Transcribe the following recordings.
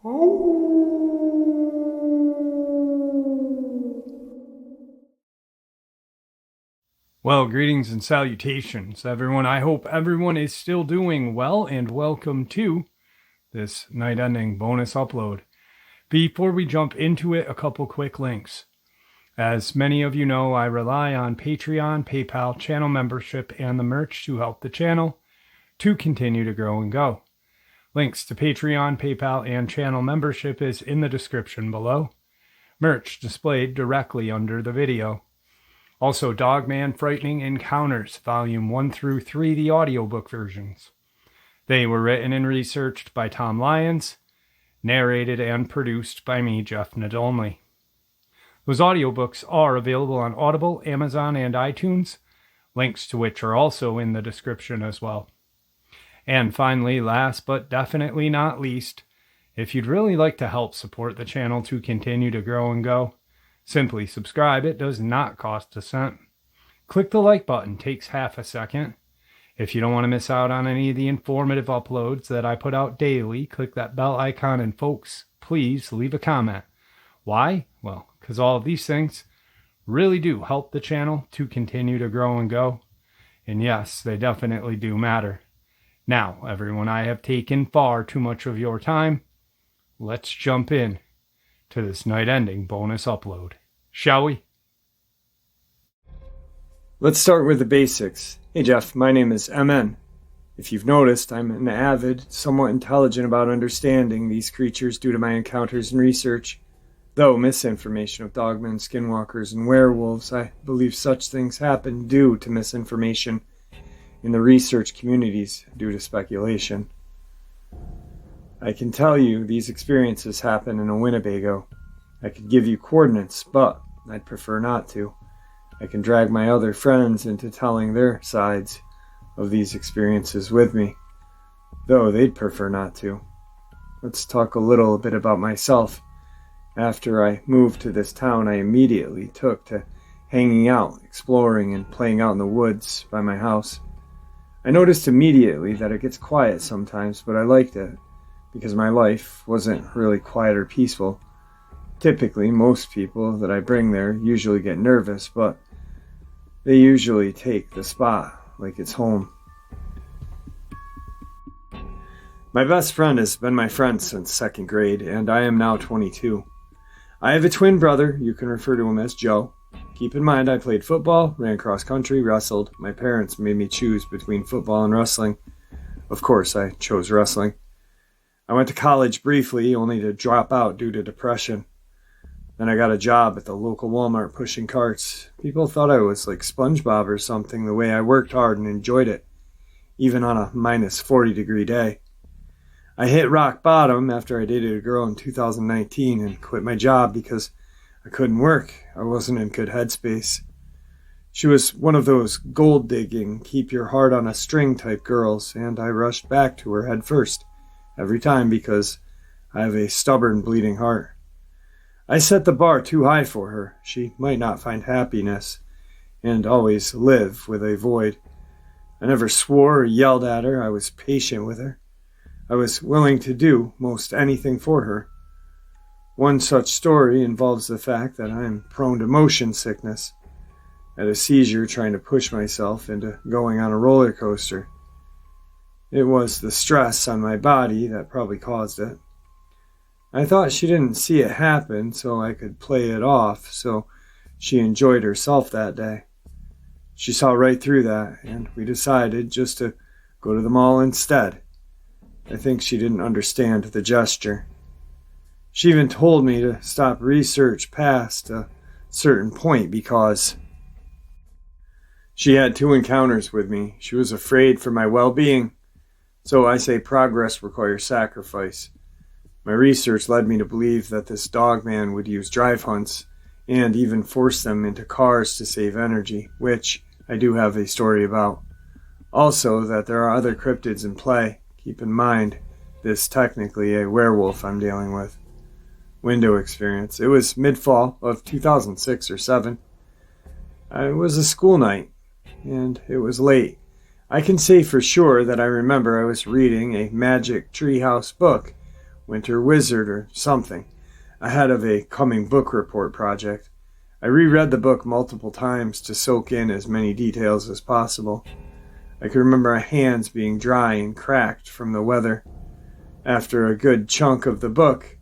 Well, greetings and salutations, everyone. I hope everyone is still doing well, and welcome to this night-ending bonus upload. Before we jump into it, a couple quick links. As many of you know, I rely on Patreon, PayPal, channel membership, and the merch to help the channel to continue to grow and go. Links to Patreon, PayPal, and channel membership is in the description below. Merch displayed directly under the video. Also, Dogman Frightening Encounters, Volume 1 through 3, the audiobook versions. They were written and researched by Tom Lyons, narrated and produced by me, Jeff Nadolny. Those audiobooks are available on Audible, Amazon, and iTunes, links to which are also in the description as well. And finally, last but definitely not least, if you'd really like to help support the channel to continue to grow and go, simply subscribe. It does not cost a cent. Click the like button, takes half a second. If you don't want to miss out on any of the informative uploads that I put out daily, click that bell icon, and folks, please leave a comment. Why? Well, because all of these things really do help the channel to continue to grow and go. And yes, they definitely do matter. Now, everyone, I have taken far too much of your time. Let's jump in to this night-ending bonus upload. Shall we? Let's start with the basics. Hey Jeff, my name is MN. If you've noticed, I'm an avid, somewhat intelligent about understanding these creatures due to my encounters and research. Though misinformation of dogmen, skinwalkers, and werewolves, I believe such things happen due to misinformation in the research communities due to speculation. I can tell you these experiences happen in a Winnebago. I could give you coordinates, but I'd prefer not to. I can drag my other friends into telling their sides of these experiences with me, though they'd prefer not to. Let's talk a little bit about myself. After I moved to this town, I immediately took to hanging out, exploring, and playing out in the woods by my house. I noticed immediately that it gets quiet sometimes, but I liked it, because my life wasn't really quiet or peaceful. Typically, most people that I bring there usually get nervous, but they usually take the spot like it's home. My best friend has been my friend since 2nd grade, and I am now 22. I have a twin brother. You can refer to him as Joe. Keep in mind, I played football, ran cross country, wrestled. My parents made me choose between football and wrestling. Of course, I chose wrestling. I went to college briefly, only to drop out due to depression. Then I got a job at the local Walmart pushing carts. People thought I was like SpongeBob or something, the way I worked hard and enjoyed it, even on a minus 40-degree day. I hit rock bottom after I dated a girl in 2019 and quit my job because I couldn't work. I wasn't in good headspace. She was one of those gold-digging, keep your heart on a string type girls, and I rushed back to her head first, every time, because I have a stubborn, bleeding heart. I set the bar too high for her. She might not find happiness and always live with a void. I never swore or yelled at her. I was patient with her. I was willing to do most anything for her. One such story involves the fact that I am prone to motion sickness. I had a seizure trying to push myself into going on a roller coaster. It was the stress on my body that probably caused it. I thought she didn't see it happen, so I could play it off, so she enjoyed herself that day. She saw right through that, and we decided just to go to the mall instead. I think she didn't understand the gesture. She even told me to stop research past a certain point because she had 2 encounters with me. She was afraid for my well-being. So I say progress requires sacrifice. My research led me to believe that this dogman would use drive hunts and even force them into cars to save energy, which I do have a story about. Also, that there are other cryptids in play. Keep in mind, this is technically a werewolf I'm dealing with. Window experience. It was mid-fall of 2006 or 7. It was a school night, and it was late. I can say for sure that I remember I was reading a magic treehouse book winter wizard or something, ahead of a coming book report project. I reread the book multiple times to soak in as many details as possible. I could remember my hands being dry and cracked from the weather. After a good chunk of the book,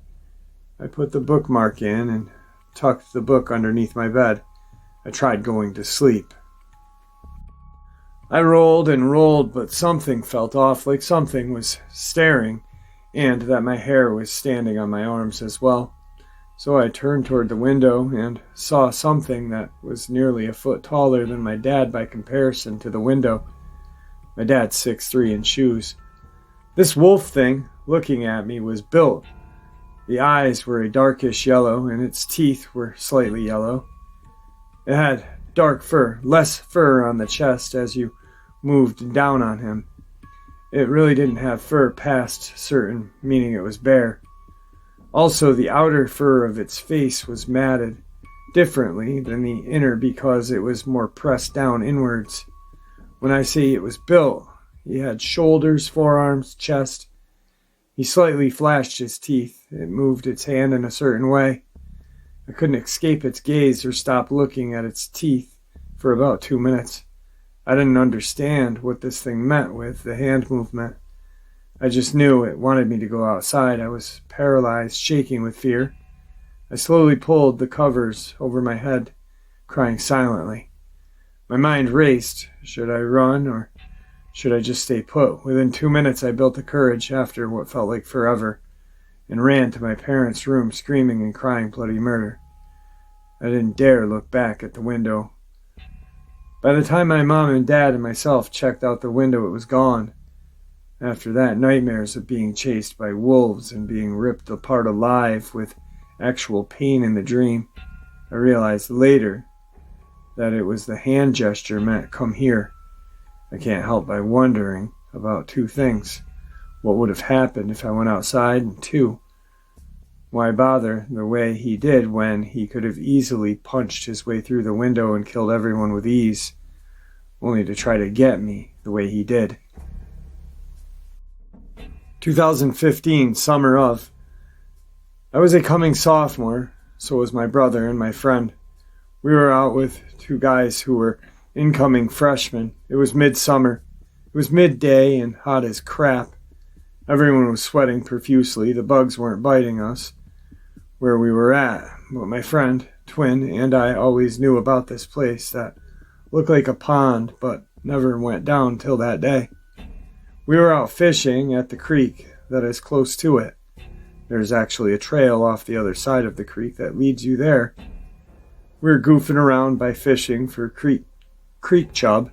I put the bookmark in and tucked the book underneath my bed. I tried going to sleep. I rolled and rolled, but something felt off, like something was staring, and that my hair was standing on my arms as well. So I turned toward the window and saw something that was nearly a foot taller than my dad by comparison to the window. My dad's 6'3" in shoes. This wolf thing, looking at me, was built. The eyes were a darkish yellow, and its teeth were slightly yellow. It had dark fur, less fur on the chest as you moved down on him. It really didn't have fur past certain, meaning it was bare. Also, the outer fur of its face was matted differently than the inner because it was more pressed down inwards. When I say it was built, he had shoulders, forearms, chest. He slightly flashed his teeth. It moved its hand in a certain way. I couldn't escape its gaze or stop looking at its teeth for about 2 minutes. I didn't understand what this thing meant with the hand movement. I just knew it wanted me to go outside. I was paralyzed, shaking with fear. I slowly pulled the covers over my head, crying silently. My mind raced. Should I run or should I just stay put? Within 2 minutes, I built the courage after what felt like forever and ran to my parents' room, screaming and crying bloody murder. I didn't dare look back at the window. By the time my mom and dad and myself checked out the window, it was gone. After that, nightmares of being chased by wolves and being ripped apart alive with actual pain in the dream. I realized later that it was the hand gesture meant come here. I can't help by wondering about 2 things. What would have happened if I went outside? And 2, why bother the way he did when he could have easily punched his way through the window and killed everyone with ease, only to try to get me the way he did. 2015, summer of. I was a coming sophomore, so was my brother and my friend. We were out with 2 guys who were incoming freshmen. It was midsummer. It was midday and hot as crap. Everyone was sweating profusely. The bugs weren't biting us where we were at, but my friend, twin, and I always knew about this place that looked like a pond but never went down till that day. We were out fishing at the creek that is close to it. There's actually a trail off the other side of the creek that leads you there. We were goofing around by fishing for creek chub,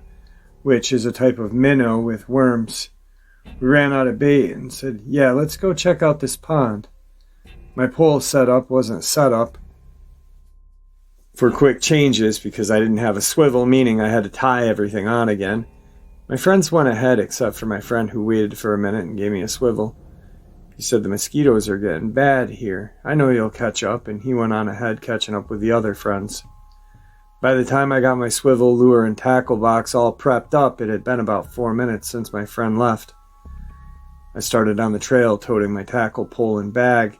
which is a type of minnow with worms. We ran out of bait and said, yeah, let's go check out this pond. My pole setup wasn't set up for quick changes because I didn't have a swivel, meaning I had to tie everything on again. My friends went ahead except for my friend who waited for a minute and gave me a swivel. He said the mosquitoes are getting bad here. I know you'll catch up, and he went on ahead catching up with the other friends. By the time I got my swivel, lure, and tackle box all prepped up, it had been about 4 minutes since my friend left. I started on the trail toting my tackle pole and bag.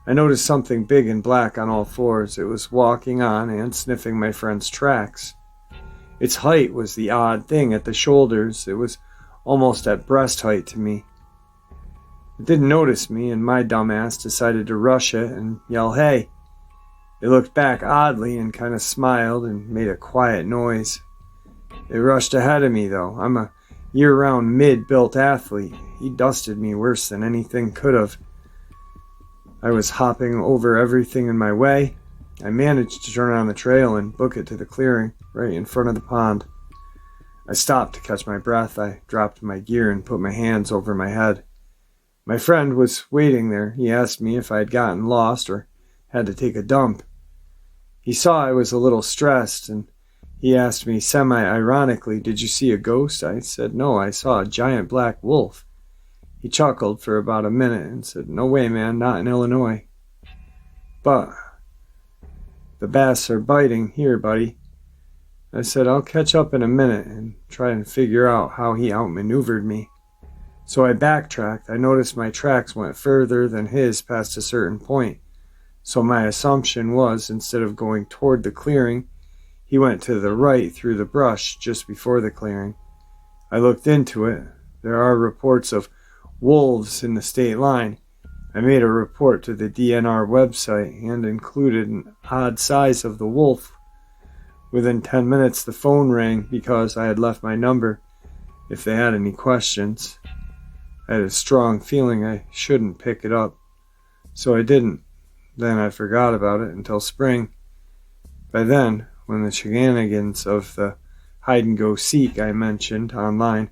I noticed something big and black on all fours. It was walking on and sniffing my friend's tracks. Its height was the odd thing at the shoulders. It was almost at breast height to me. It didn't notice me, and my dumbass decided to rush it and yell, hey. It looked back oddly and kind of smiled and made a quiet noise. It rushed ahead of me, though. I'm a year-round mid-built athlete. He dusted me worse than anything could have. I was hopping over everything in my way. I managed to turn on the trail and book it to the clearing right in front of the pond. I stopped to catch my breath. I dropped my gear and put my hands over my head. My friend was waiting there. He asked me if I had gotten lost or had to take a dump. He saw I was a little stressed, and he asked me semi-ironically, did you see a ghost? I said, no, I saw a giant black wolf. He chuckled for about a minute and said, no way, man, not in Illinois. But the bass are biting here, buddy. I said, I'll catch up in a minute and try and figure out how he outmaneuvered me. So I backtracked. I noticed my tracks went further than his past a certain point. So my assumption was, instead of going toward the clearing, he went to the right through the brush just before the clearing. I looked into it. There are reports of wolves in the state line. I made a report to the DNR website and included an odd size of the wolf. Within 10 minutes the phone rang because I had left my number if they had any questions. I had a strong feeling I shouldn't pick it up, so I didn't. Then I forgot about it until spring. By then, when the shenanigans of the hide-and-go-seek I mentioned online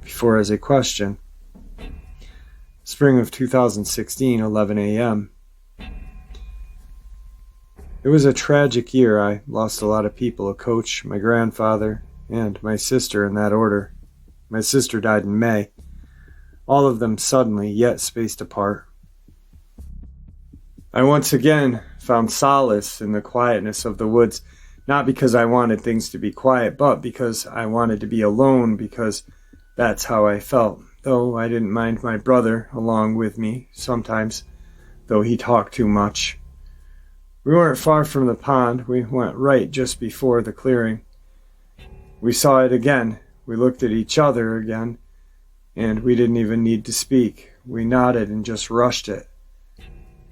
before as a question. Spring of 2016, 11 a.m. It was a tragic year. I lost a lot of people, a coach, my grandfather, and my sister in that order. My sister died in May. All of them suddenly, yet spaced apart. I once again found solace in the quietness of the woods, not because I wanted things to be quiet, but because I wanted to be alone, because that's how I felt, though I didn't mind my brother along with me sometimes, though he talked too much. We weren't far from the pond. We went right just before the clearing. We saw it again. We looked at each other again, and we didn't even need to speak. We nodded and just rushed it. The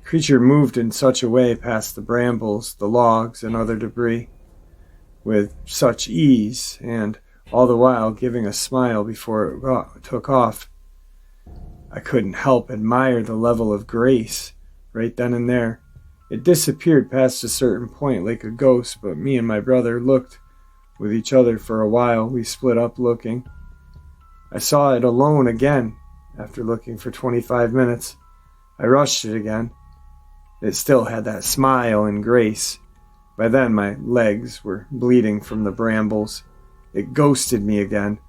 creature moved in such a way past the brambles, the logs, and other debris, with such ease, and all the while giving a smile before it took off. I couldn't help admire the level of grace right then and there. It disappeared past a certain point like a ghost, but me and my brother looked with each other for a while. We split up looking. I saw it alone again after looking for 25 minutes. I rushed it again. It still had that smile and grace. By then my legs were bleeding from the brambles. It ghosted me again.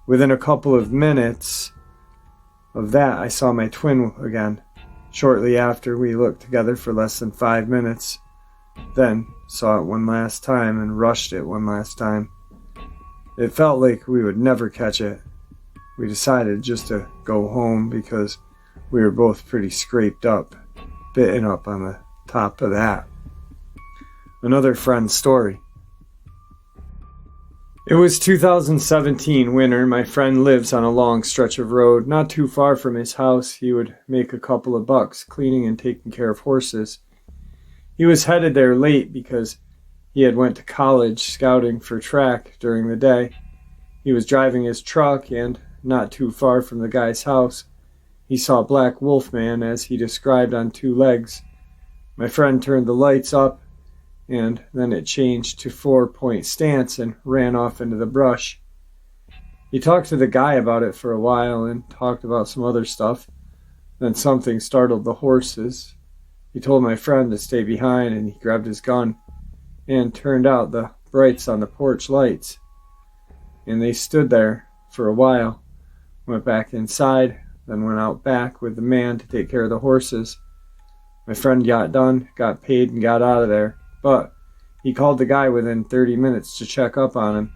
Within a couple of minutes of that, I saw my twin again. Shortly after, we looked together for less than 5 minutes, then saw it one last time and rushed it one last time. It felt like we would never catch it. We decided just to go home because we were both pretty scraped up, bitten up on the top of that. Another friend's story. It was 2017 winter. My friend lives on a long stretch of road. Not too far from his house, he would make a couple of bucks cleaning and taking care of horses. He was headed there late because he had went to college scouting for track during the day. He was driving his truck and, not too far from the guy's house, he saw a black wolf man as he described on 2 legs. My friend turned the lights up, and then it changed to 4-point stance and ran off into the brush. He talked to the guy about it for a while and talked about some other stuff. Then something startled the horses. He told my friend to stay behind, and he grabbed his gun and turned out the brights on the porch lights. And they stood there for a while, went back inside, then went out back with the man to take care of the horses. My friend got done, got paid, and got out of there. But he called the guy within 30 minutes to check up on him,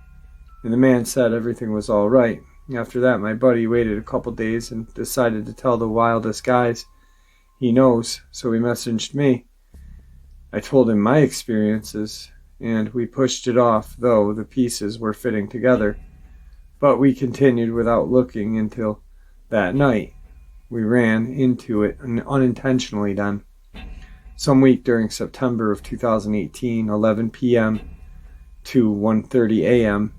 and the man said everything was all right. After that, my buddy waited a couple days and decided to tell the wildest guys he knows, so he messaged me. I told him my experiences, and we pushed it off, though the pieces were fitting together. But we continued without looking until that night. We ran into it unintentionally then. Some week during September of 2018, 11 p.m. to 1:30 a.m.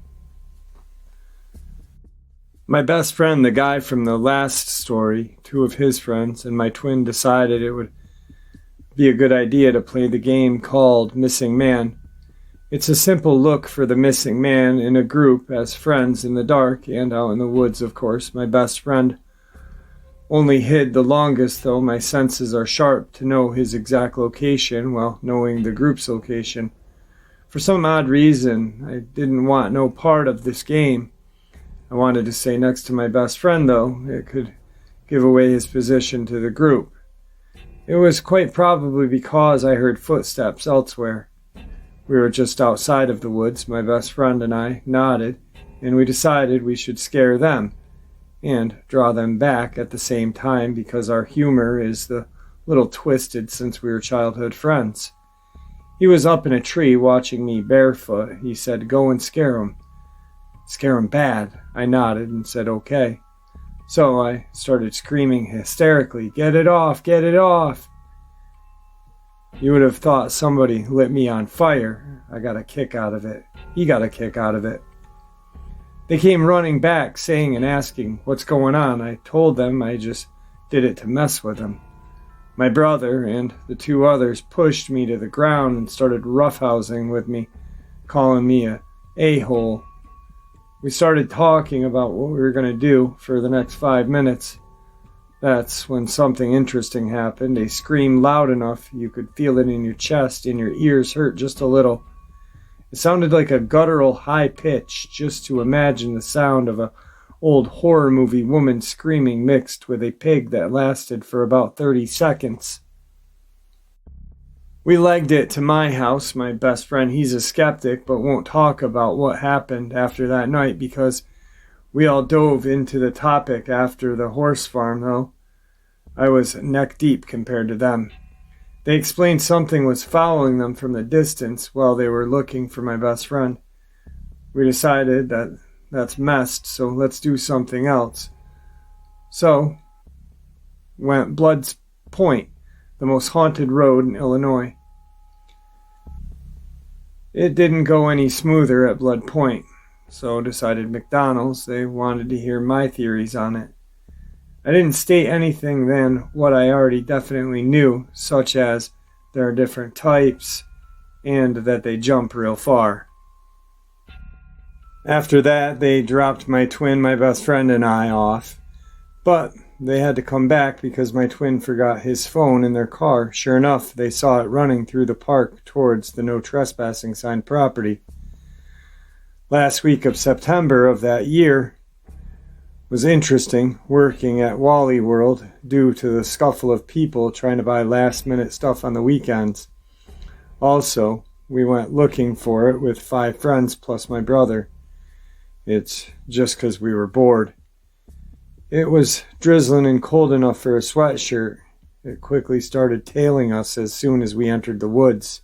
My best friend, the guy from the last story, 2 of his friends, and my twin decided it would be a good idea to play the game called Missing Man. It's a simple look for the missing man in a group as friends in the dark and out in the woods, of course. My best friend only hid the longest, though my senses are sharp to know his exact location while knowing the group's location. For some odd reason, I didn't want no part of this game. I wanted to stay next to my best friend, though. It could give away his position to the group. It was quite probably because I heard footsteps elsewhere. We were just outside of the woods, my best friend and I nodded, and we decided we should scare them. and draw them back at the same time because our humor is a little twisted since we were childhood friends. He was up in a tree watching me barefoot. He said, "Go and scare him." "Scare him bad." I nodded and said, "Okay." So I started screaming hysterically, "Get it off! Get it off!" You would have thought somebody lit me on fire. I got a kick out of it. He got a kick out of it. They came running back, saying and asking, "What's going on?" I told them I just did it to mess with them. My brother and the two others pushed me to the ground and started roughhousing with me, calling me a a-hole. We started talking about what we were going to do for the next 5 minutes. That's when something interesting happened. They screamed loud enough you could feel it in your chest and your ears hurt just a little. It sounded like a guttural high pitch, just to imagine the sound of a old horror movie woman screaming mixed with a pig that lasted for about 30 seconds. We legged it to my house. My best friend, he's a skeptic, but won't talk about what happened after that night because we all dove into the topic after the horse farm, though. I was neck deep compared to them. They explained something was following them from the distance while they were looking for my best friend. We decided that that's messed, so let's do something else. So, went Blood's Point, the most haunted road in Illinois. It didn't go any smoother at Blood Point, so decided McDonald's they wanted to hear my theories on it. I didn't state anything than what I already definitely knew, such as there are different types and that they jump real far. After that, they dropped my twin, my best friend, and I off. But they had to come back because my twin forgot his phone in their car. Sure enough, they saw it running through the park towards the no trespassing sign property. Last week of September of that year was interesting working at Wally World due to the scuffle of people trying to buy last-minute stuff on the weekends. Also, we went looking for it with 5 friends plus my brother. It's just 'cause we were bored. It was drizzling and cold enough for a sweatshirt. It quickly started tailing us as soon as we entered the woods.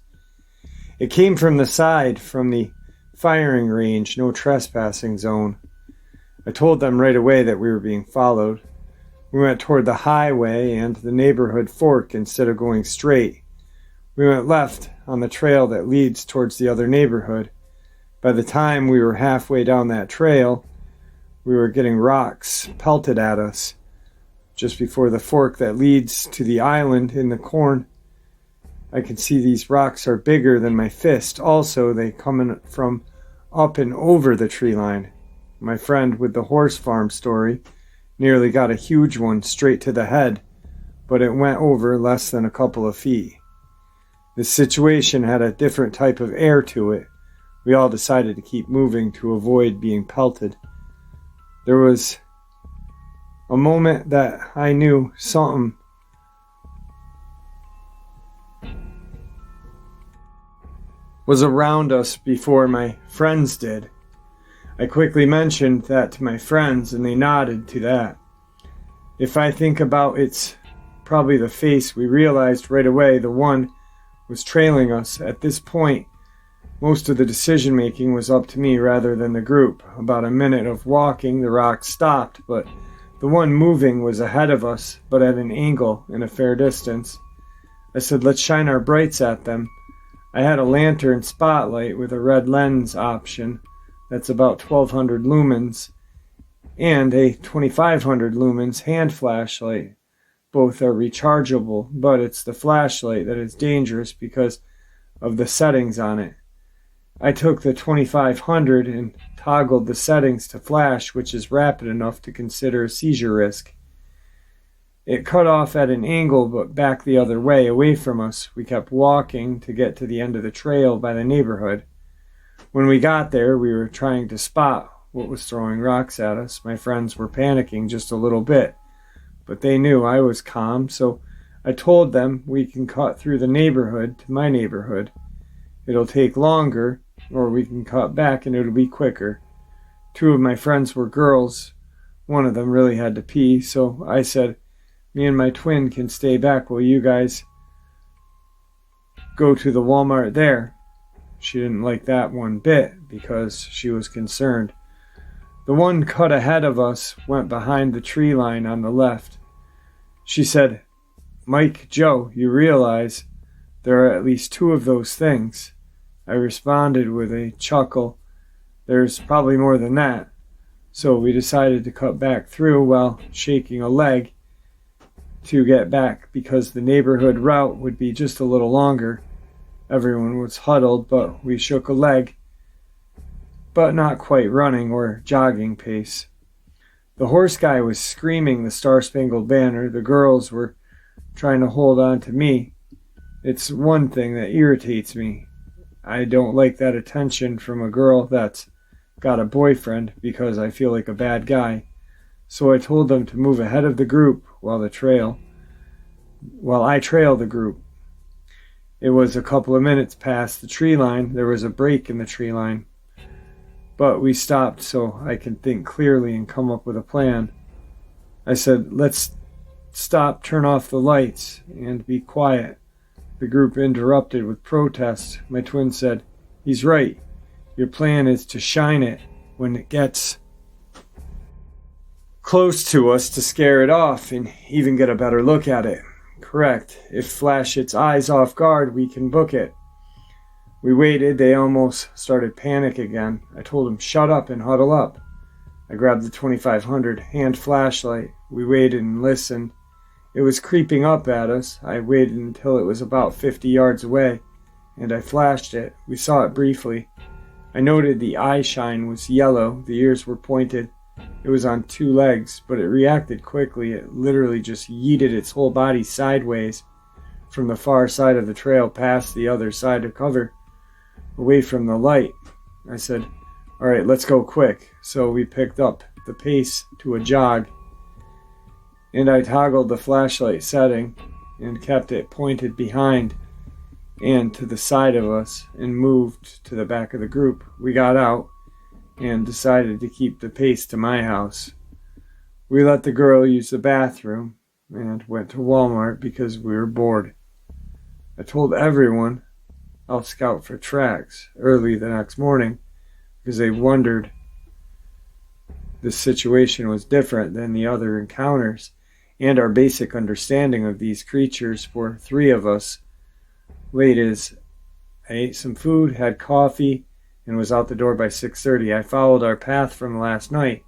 It came from the side, from the firing range, no trespassing zone. I told them right away that we were being followed. We went toward the highway and the neighborhood fork instead of going straight. We went left on the trail that leads towards the other neighborhood. By the time we were halfway down that trail, we were getting rocks pelted at us. Just before the fork that leads to the island in the corn, I can see these rocks are bigger than my fist. Also, they come from up and over the tree line. My friend with the horse farm story nearly got a huge one straight to the head, but it went over less than a couple of feet. This situation had a different type of air to it. We all decided to keep moving to avoid being pelted. There was a moment that I knew something was around us before my friends did. I quickly mentioned that to my friends and they nodded to that. If I think about it's probably the face, we realized right away the one was trailing us. At this point, most of the decision making was up to me rather than the group. About a minute of walking, the rock stopped, but the one moving was ahead of us, but at an angle and a fair distance. I said, "Let's shine our brights at them." I had a lantern spotlight with a red lens option. That's about 1200 lumens, and a 2500 lumens hand flashlight. Both are rechargeable, but it's the flashlight that is dangerous because of the settings on it. I took the 2500 and toggled the settings to flash, which is rapid enough to consider a seizure risk. It cut off at an angle, but back the other way, away from us. We kept walking to get to the end of the trail by the neighborhood. When we got there, we were trying to spot what was throwing rocks at us. My friends were panicking just a little bit, but they knew I was calm, so I told them we can cut through the neighborhood to my neighborhood. It'll take longer, or we can cut back and it'll be quicker. 2 of my friends were girls. One of them really had to pee, so I said, me and my twin can stay back while you guys go to the Walmart there. She didn't like that one bit because she was concerned. The one cut ahead of us went behind the tree line on the left. She said, Mike, Joe, you realize there are at least 2 of those things. I responded with a chuckle. There's probably more than that. So we decided to cut back through while shaking a leg to get back because the neighborhood route would be just a little longer. Everyone was huddled, but we shook a leg, but not quite running or jogging pace. The horse guy was screaming the Star-Spangled Banner. The girls were trying to hold on to me. It's one thing that irritates me. I don't like that attention from a girl that's got a boyfriend because I feel like a bad guy. So I told them to move ahead of the group while I trail the group. It was a couple of minutes past the tree line. There was a break in the tree line. But we stopped so I can think clearly and come up with a plan. I said, let's stop, turn off the lights, and be quiet. The group interrupted with protest. My twin said, he's right. Your plan is to shine it when it gets close to us to scare it off and even get a better look at it. Correct. If flash its eyes off guard, we can book it. We waited. They almost started panic again. I told them, shut up and huddle up. I grabbed the 2500 hand flashlight. We waited and listened. It was creeping up at us. I waited until it was about 50 yards away, and I flashed it. We saw it briefly. I noted the eye shine was yellow. The ears were pointed. It was on 2 legs, but it reacted quickly. It literally just yeeted its whole body sideways from the far side of the trail past the other side of cover, away from the light. I said, all right, let's go quick. So we picked up the pace to a jog, and I toggled the flashlight setting and kept it pointed behind and to the side of us and moved to the back of the group. We got out and decided to keep the pace to my house. We let the girl use the bathroom and went to Walmart because we were bored. I told everyone I'll scout for tracks early the next morning because they wondered this situation was different than the other encounters and our basic understanding of these creatures for 3 of us. Late as I ate some food, had coffee, and was out the door by 6:30. I followed our path from last night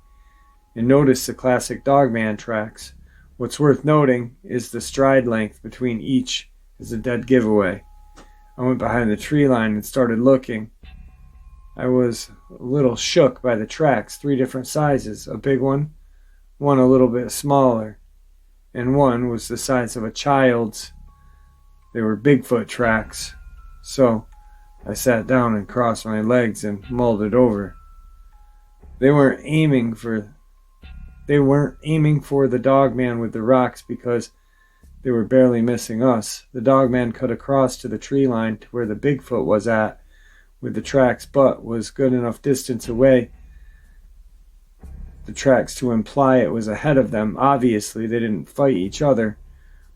and noticed the classic Dogman tracks. What's worth noting is the stride length between each is a dead giveaway. I went behind the tree line and started looking. I was a little shook by the tracks, 3 different sizes, a big one a little bit smaller, and one was the size of a child's. They were Bigfoot tracks. So I sat down and crossed my legs and mulled it over. They weren't aiming for the Dogman with the rocks because they were barely missing us. The Dogman cut across to the tree line to where the Bigfoot was at with the tracks, but was good enough distance away, the tracks, to imply it was ahead of them. Obviously, they didn't fight each other.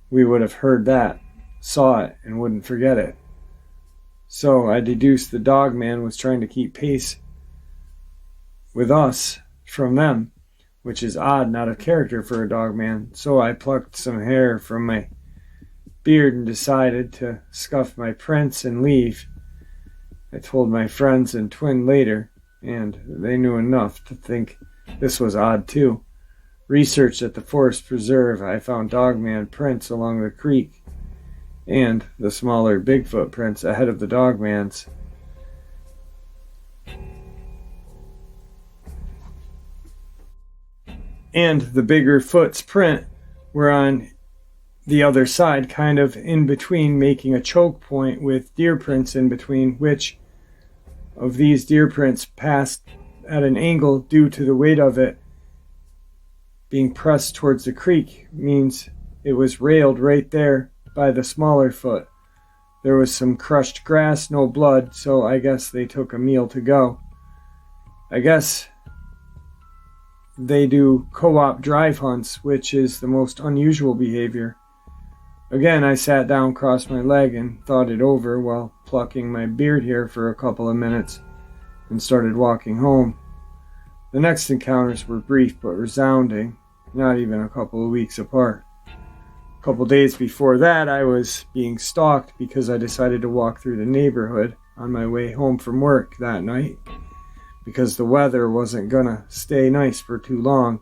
We would have heard that, saw it, and wouldn't forget it. So I deduced the Dogman was trying to keep pace with us from them, which is odd, not a character for a Dogman. So I plucked some hair from my beard and decided to scuff my prints and leave. I told my friends and twin later, and they knew enough to think this was odd too. Researched at the Forest Preserve, I found Dogman prints along the creek and the smaller Bigfoot prints ahead of the Dogman's. And the bigger foot's print were on the other side, kind of in between, making a choke point with deer prints in between, which of these deer prints passed at an angle due to the weight of it being pressed towards the creek, means it was railed right there by the smaller foot. There was some crushed grass, no blood, so I guess they took a meal to go. I guess they do co-op drive hunts, which is the most unusual behavior. Again, I sat down, crossed my leg, and thought it over while plucking my beard hair for a couple of minutes and started walking home. The next encounters were brief but resounding, not even a couple of weeks apart. A couple days before that, I was being stalked because I decided to walk through the neighborhood on my way home from work that night because the weather wasn't gonna stay nice for too long.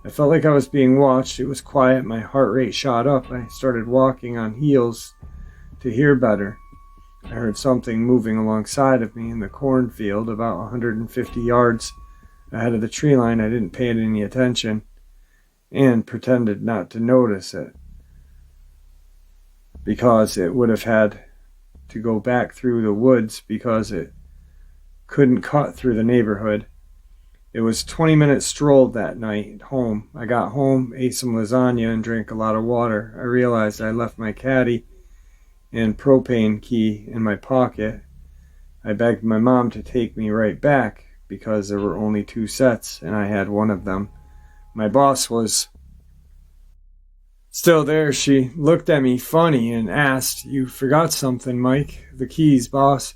I felt like I was being watched. It was quiet. My heart rate shot up. I started walking on heels to hear better. I heard something moving alongside of me in the cornfield about 150 yards ahead of the tree line. I didn't pay it any attention and pretended not to notice it because it would have had to go back through the woods because it couldn't cut through the neighborhood. It was 20-minute stroll that night home. I got home, ate some lasagna, and drank a lot of water. I realized I left my caddy and propane key in my pocket. I begged my mom to take me right back because there were only 2 sets and I had one of them. My boss was still there. She looked at me funny and asked, "You forgot something, Mike." "The keys, boss."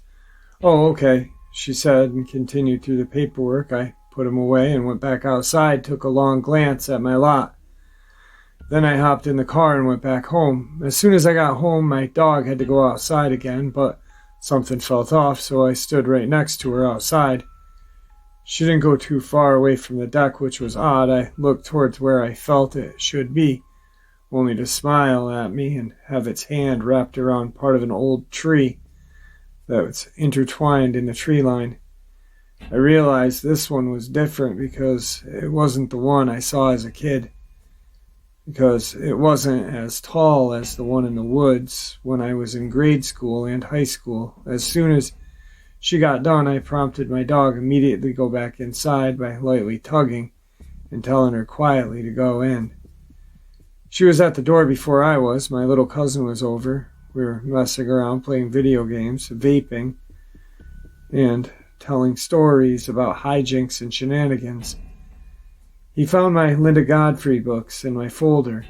"Oh, okay," she said and continued through the paperwork. I put them away and went back outside, took a long glance at my lot. Then I hopped in the car and went back home. As soon as I got home, my dog had to go outside again, but something felt off, so I stood right next to her outside. She didn't go too far away from the deck, which was odd. I looked towards where I felt it should be, only to smile at me and have its hand wrapped around part of an old tree that was intertwined in the tree line. I realized this one was different because it wasn't the one I saw as a kid, because it wasn't as tall as the one in the woods when I was in grade school and high school. As soon as she got done, I prompted my dog immediately go back inside by lightly tugging and telling her quietly to go in. She was at the door before I was. My little cousin was over. We were messing around, playing video games, vaping, and telling stories about hijinks and shenanigans. He found my Linda Godfrey books in my folder.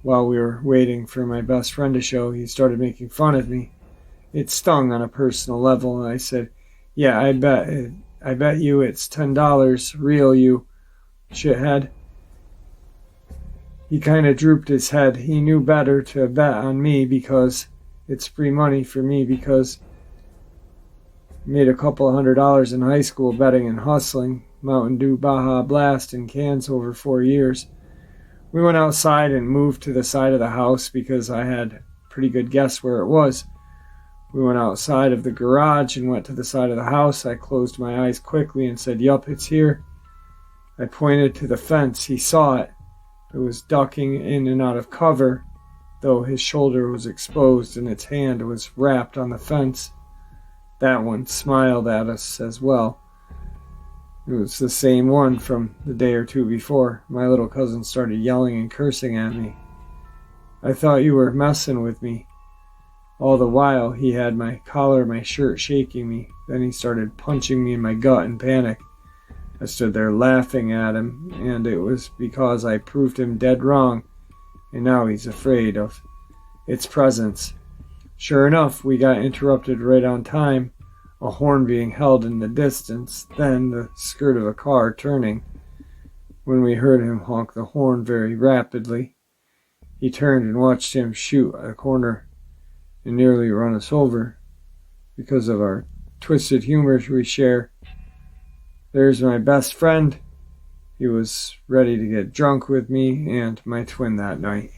While we were waiting for my best friend to show, he started making fun of me. It stung on a personal level, and I said, "Yeah, I bet you it's $10 real, you shithead." He kind of drooped his head. He knew better to bet on me because it's free money for me, because made a couple of $100 in high school betting and hustling Mountain Dew Baja Blast in cans over 4 years. We went outside and moved to the side of the house because I had a pretty good guess where it was. We went outside of the garage and went to the side of the house. I closed my eyes quickly and said, "Yup, it's here." I pointed to the fence. He saw it. It was ducking in and out of cover, though his shoulder was exposed and its hand was wrapped on the fence. That one smiled at us as well. It was the same one from the day or two before. My little cousin started yelling and cursing at me. "I thought you were messing with me." All the while, he had my collar of my shirt shaking me. Then he started punching me in my gut in panic. I stood there laughing at him, and it was because I proved him dead wrong, and now he's afraid of its presence. Sure enough, we got interrupted right on time, a horn being held in the distance, then the skirt of a car turning. When we heard him honk the horn very rapidly, he turned and watched him shoot a corner and nearly run us over. Because of our twisted humors we share, there's my best friend. He was ready to get drunk with me and my twin that night.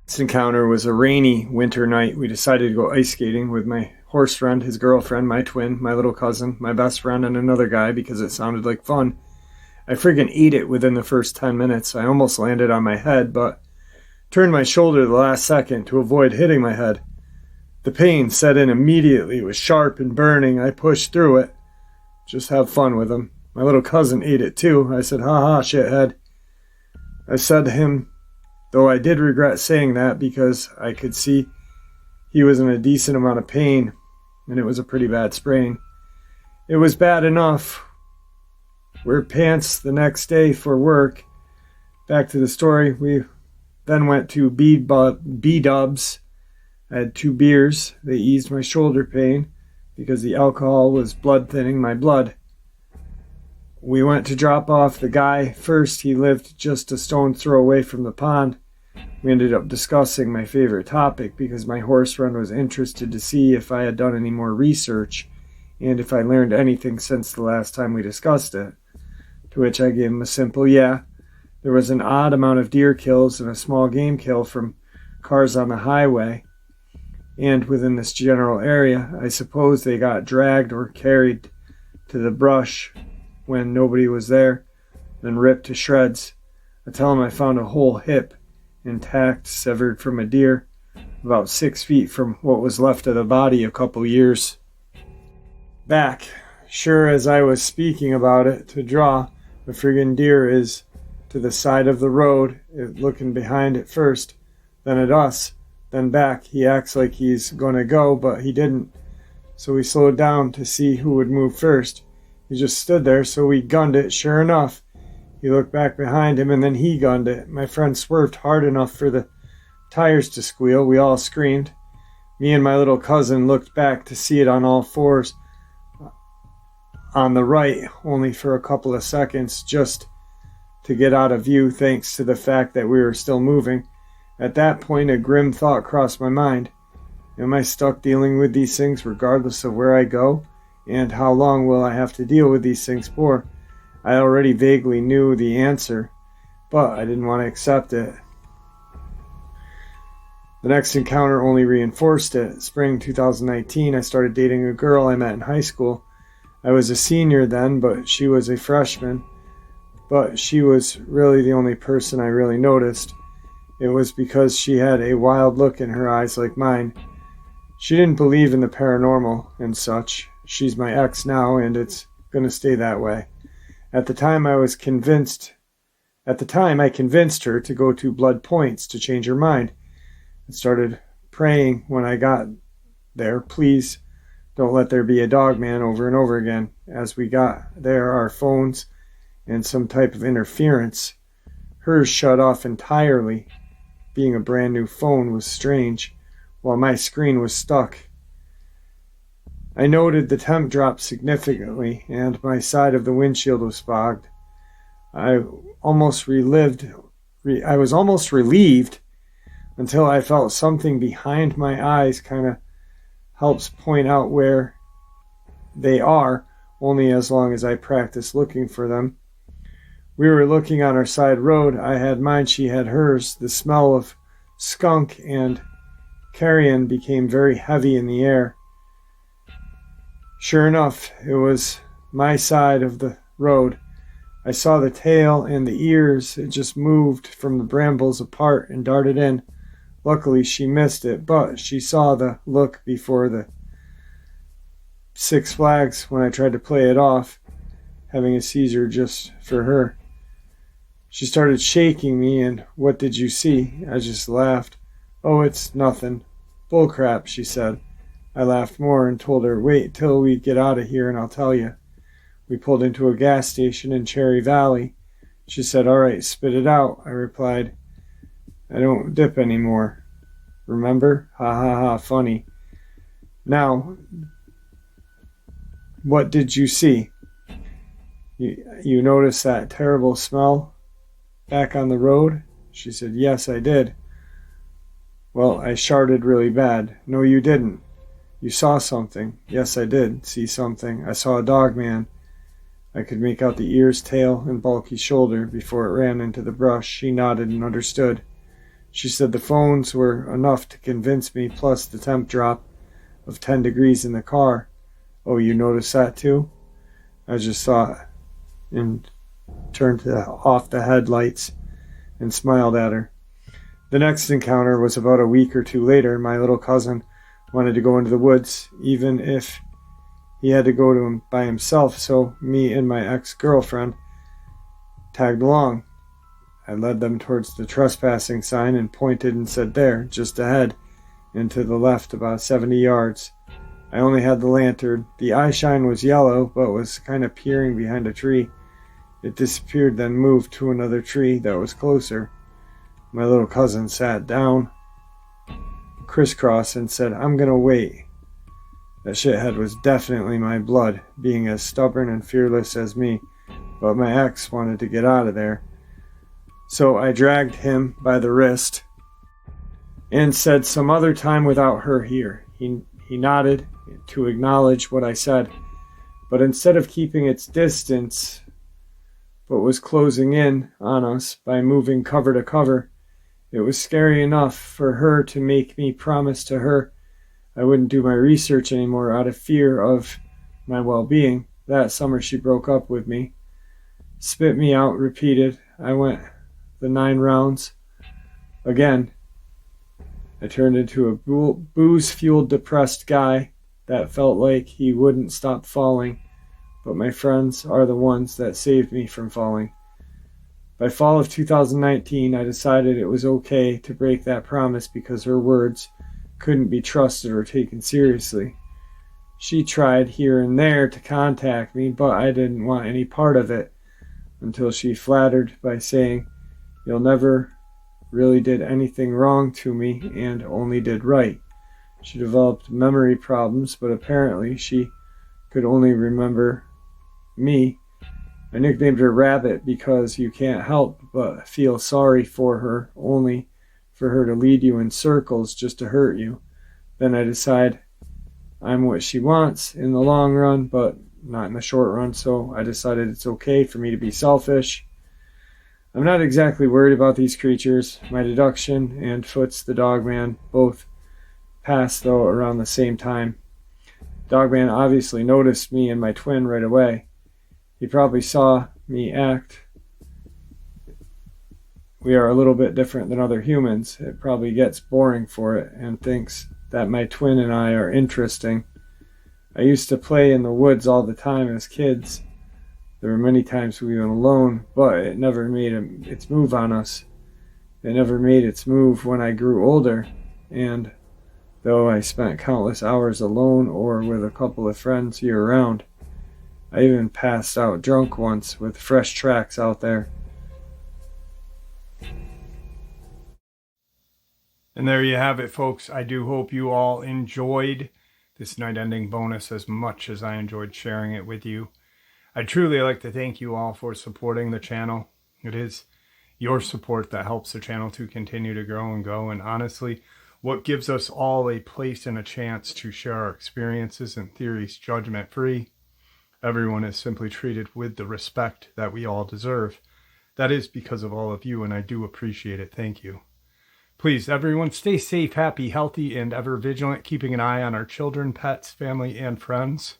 This encounter was a rainy winter night. We decided to go ice skating with my horse friend, his girlfriend, my twin, my little cousin, my best friend, and another guy because it sounded like fun. I friggin' ate it within the first 10 minutes. I almost landed on my head, but turned my shoulder the last second to avoid hitting my head. The pain set in immediately. It was sharp and burning. I pushed through it. Just have fun with him. My little cousin ate it too. I said, "Ha ha, shithead." I said to him, though I did regret saying that because I could see he was in a decent amount of pain, and it was a pretty bad sprain. It was bad enough wear pants the next day for work. Back to the story. We then went to B-Dubs. I had 2 beers. They eased my shoulder pain because the alcohol was blood thinning my blood. We went to drop off the guy first. He lived just a stone's throw away from the pond. We ended up discussing my favorite topic because my horse friend was interested to see if I had done any more research and if I learned anything since the last time we discussed it. To which I gave him a simple yeah. There was an odd amount of deer kills and a small game kill from cars on the highway. And within this general area, I suppose they got dragged or carried to the brush when nobody was there, then ripped to shreds. I tell him I found a whole hip intact, severed from a deer, about 6 feet from what was left of the body a couple years back. Sure, as I was speaking about it to draw, the friggin' deer is to the side of the road, looking behind it first, then at us, then back. He acts like he's gonna go, but he didn't. So we slowed down to see who would move first. He just stood there, so we gunned it. Sure enough, he looked back behind him, and then he gunned it. My friend swerved hard enough for the tires to squeal. We all screamed. Me and my little cousin looked back to see it on all fours on the right, only for a couple of seconds, just to get out of view thanks to the fact that we were still moving. At that point, a grim thought crossed my mind. Am I stuck dealing with these things regardless of where I go? And how long will I have to deal with these things for? I already vaguely knew the answer, but I didn't want to accept it. The next encounter only reinforced it. Spring 2019, I started dating a girl I met in high school. I was a senior then, but she was a freshman. But she was really the only person I really noticed. It was because she had a wild look in her eyes like mine. She didn't believe in the paranormal and such. She's my ex now, and it's going to stay that way. At the time, I convinced her to go to Blood Points to change her mind. I started praying when I got there, please don't let there be a Dogman over and over again. As we got there, our phones and some type of interference. Hers shut off entirely. Being a brand new phone was strange, while my screen was stuck. I noted the temp dropped significantly, and my side of the windshield was fogged. I was almost relieved until I felt something behind my eyes kind of helps point out where they are, only as long as I practice looking for them. We were looking on our side road. I had mine, she had hers. The smell of skunk and carrion became very heavy in the air. Sure enough, it was my side of the road. I saw the tail and the ears. It just moved from the brambles apart and darted in. Luckily, she missed it, but she saw the look before the Six Flags when I tried to play it off, having a seizure just for her. She started shaking me, and what did you see? I just laughed. Oh, it's nothing. Bullcrap, she said. I laughed more and told her, wait till we get out of here and I'll tell you. We pulled into a gas station in Cherry Valley. She said, all right, spit it out. I replied, I don't dip anymore. Remember? Ha ha ha, funny. Now, what did you see? You noticed that terrible smell back on the road? She said, yes, I did. Well, I sharted really bad. No, you didn't. You saw something. Yes, I did see something. I saw a Dogman. I could make out the ears, tail, and bulky shoulder before it ran into the brush. She nodded and understood. She said the phones were enough to convince me, plus the temp drop of 10 degrees in the car. Oh, you noticed that too? I just saw it and turned off the headlights and smiled at her. The next encounter was about a week or two later. My little cousin wanted to go into the woods, even if he had to go to him by himself, so me and my ex-girlfriend tagged along. I led them towards the trespassing sign and pointed and said, there, just ahead, and to the left about 70 yards. I only had the lantern. The eye shine was yellow, but was kind of peering behind a tree. It disappeared, then moved to another tree that was closer. My little cousin sat down, crisscross, and said, "I'm gonna wait." That shithead was definitely my blood, being as stubborn and fearless as me, but my ex wanted to get out of there. So I dragged him by the wrist and said, "Some other time without her here." He nodded to acknowledge what I said, but instead of keeping its distance, but was closing in on us by moving cover to cover. It was scary enough for her to make me promise to her I wouldn't do my research anymore out of fear of my well-being. That summer she broke up with me, spit me out, repeated. I went the 9 rounds. Again, I turned into a booze-fueled, depressed guy that felt like he wouldn't stop falling, but my friends are the ones that saved me from falling. By fall of 2019, I decided it was okay to break that promise because her words couldn't be trusted or taken seriously. She tried here and there to contact me, but I didn't want any part of it until she flattered by saying, "You'll never really did anything wrong to me and only did right." She developed memory problems, but apparently she could only remember me. I nicknamed her Rabbit because you can't help but feel sorry for her, only for her to lead you in circles just to hurt you. Then I decide I'm what she wants in the long run, but not in the short run, so I decided it's okay for me to be selfish. I'm not exactly worried about these creatures. My deduction and Foots the Dogman both passed, though, around the same time. Dogman obviously noticed me and my twin right away. He probably saw me act. We are a little bit different than other humans. It probably gets boring for it and thinks that my twin and I are interesting. I used to play in the woods all the time as kids. There were many times we went alone, but it never made its move on us. It never made its move when I grew older, and though I spent countless hours alone or with a couple of friends year-round, I even passed out drunk once with fresh tracks out there. And there you have it, folks. I do hope you all enjoyed this night-ending bonus as much as I enjoyed sharing it with you. I'd truly like to thank you all for supporting the channel. It is your support that helps the channel to continue to grow and go. And honestly, what gives us all a place and a chance to share our experiences and theories judgment-free. Everyone is simply treated with the respect that we all deserve. That is because of all of you, and I do appreciate it. Thank you. Please, everyone, stay safe, happy, healthy, and ever vigilant, keeping an eye on our children, pets, family, and friends.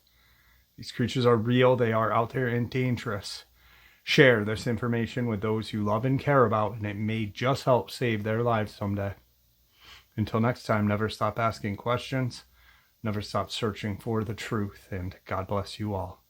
These creatures are real. They are out there and dangerous. Share this information with those you love and care about, and it may just help save their lives someday. Until next time, never stop asking questions. Never stop searching for the truth, and God bless you all.